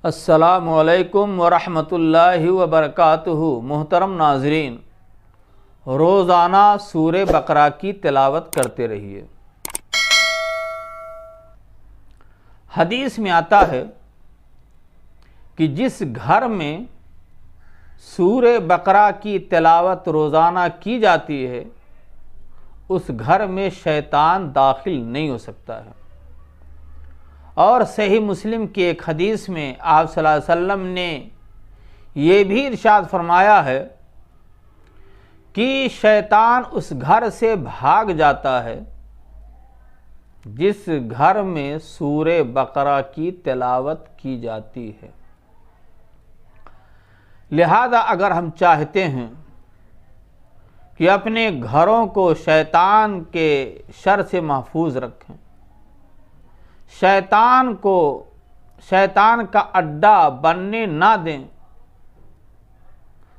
अस्सलामुअलैकुम वरहमतुल्लाहि वबरकातुहू। मोहतरम नाजरीन, रोज़ाना सूरे बकरा की तिलावत करते रहिए। हदीस में आता है कि जिस घर में सूरे बकरा की तिलावत रोज़ाना की जाती है उस घर में शैतान दाखिल नहीं हो सकता है। और सही मुस्लिम की एक हदीस में आप सल्लल्लाहु अलैहि वसल्लम ने ये भी इरशाद फरमाया है कि शैतान उस घर से भाग जाता है जिस घर में सूरे बकरा की तिलावत की जाती है। लिहाजा अगर हम चाहते हैं कि अपने घरों को शैतान के शर से महफूज रखें, शैतान को शैतान का अड्डा बनने ना दें,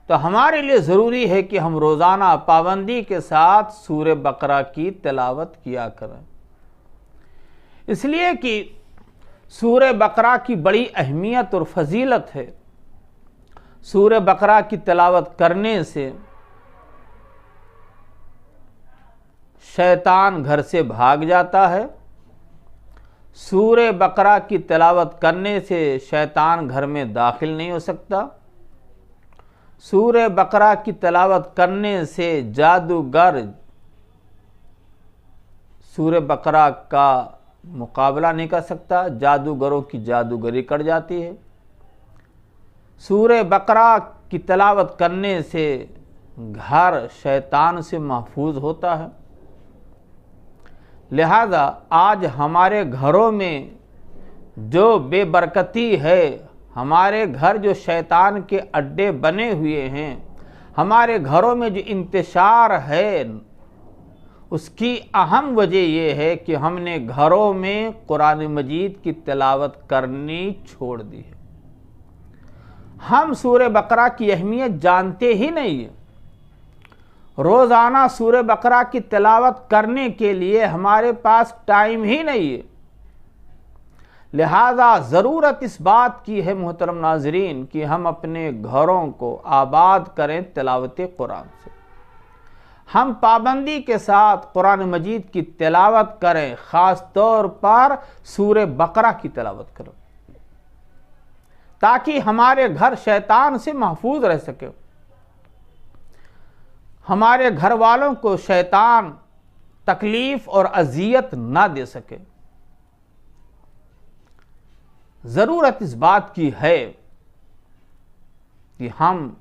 तो हमारे लिए ज़रूरी है कि हम रोज़ाना पाबंदी के साथ सूरे बकरा की तिलावत किया करें। इसलिए कि सूरे बकरा की बड़ी अहमियत और फजीलत है। सूरे बकरा की तिलावत करने से शैतान घर से भाग जाता है। सूरे बकरा की तिलावत करने से शैतान घर में दाखिल नहीं हो सकता। सूरे बकरा की तिलावत करने से जादूगर सूरे बकरा का मुकाबला नहीं कर सकता, जादूगरों की जादूगरी कर जाती है। सूरे बकरा की तिलावत करने से घर शैतान से महफूज होता है। लिहाजा आज हमारे घरों में जो बेबरकती है, हमारे घर जो शैतान के अड्डे बने हुए हैं, हमारे घरों में जो इंतशार है, उसकी अहम वजह यह है कि हमने घरों में कुरान मजीद की तिलावत करनी छोड़ दी है। हम सूरे बकरा की अहमियत जानते ही नहीं है। रोज़ाना सूरे बकरा की तिलावत करने के लिए हमारे पास टाइम ही नहीं है। लिहाजा ज़रूरत इस बात की है मोहतरम नाजरीन कि हम अपने घरों को आबाद करें तिलावत कुरान से। हम पाबंदी के साथ कुरान मजीद की तिलावत करें, ख़ास तौर पर सूरे बकरा की तिलावत करें, ताकि हमारे घर शैतान से महफूज रह सके, हमारे घर वालों को शैतान तकलीफ और अजियत ना दे सके। ज़रूरत इस बात की है कि हम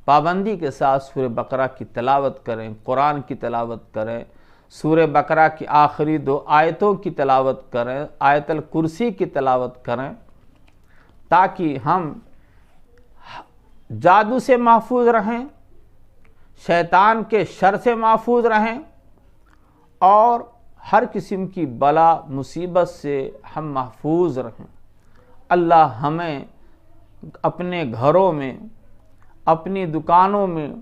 पाबंदी के साथ सूरे बकरा की तिलावत करें, कुरान की तिलावत करें, सूरे बकरा की आखिरी 2 आयतों की तिलावत करें, आयतल कुर्सी की तिलावत करें, ताकि हम जादू से महफूज रहें, शैतान के शर से महफूज रहें और हर किस्म की बला मुसीबत से हम महफूज रहें। अल्लाह हमें अपने घरों में, अपनी दुकानों में,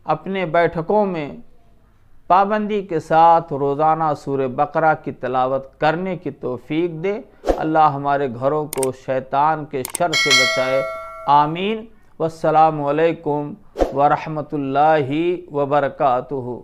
अपने बैठकों में पाबंदी के साथ रोज़ाना सूरे बकरा की तिलावत करने की तौफीक दे। अल्लाह हमारे घरों को शैतान के शर से बचाए। आमीन। वस्सलामु अलैकुम वरहमतुल्लाहि वबरकातुहू।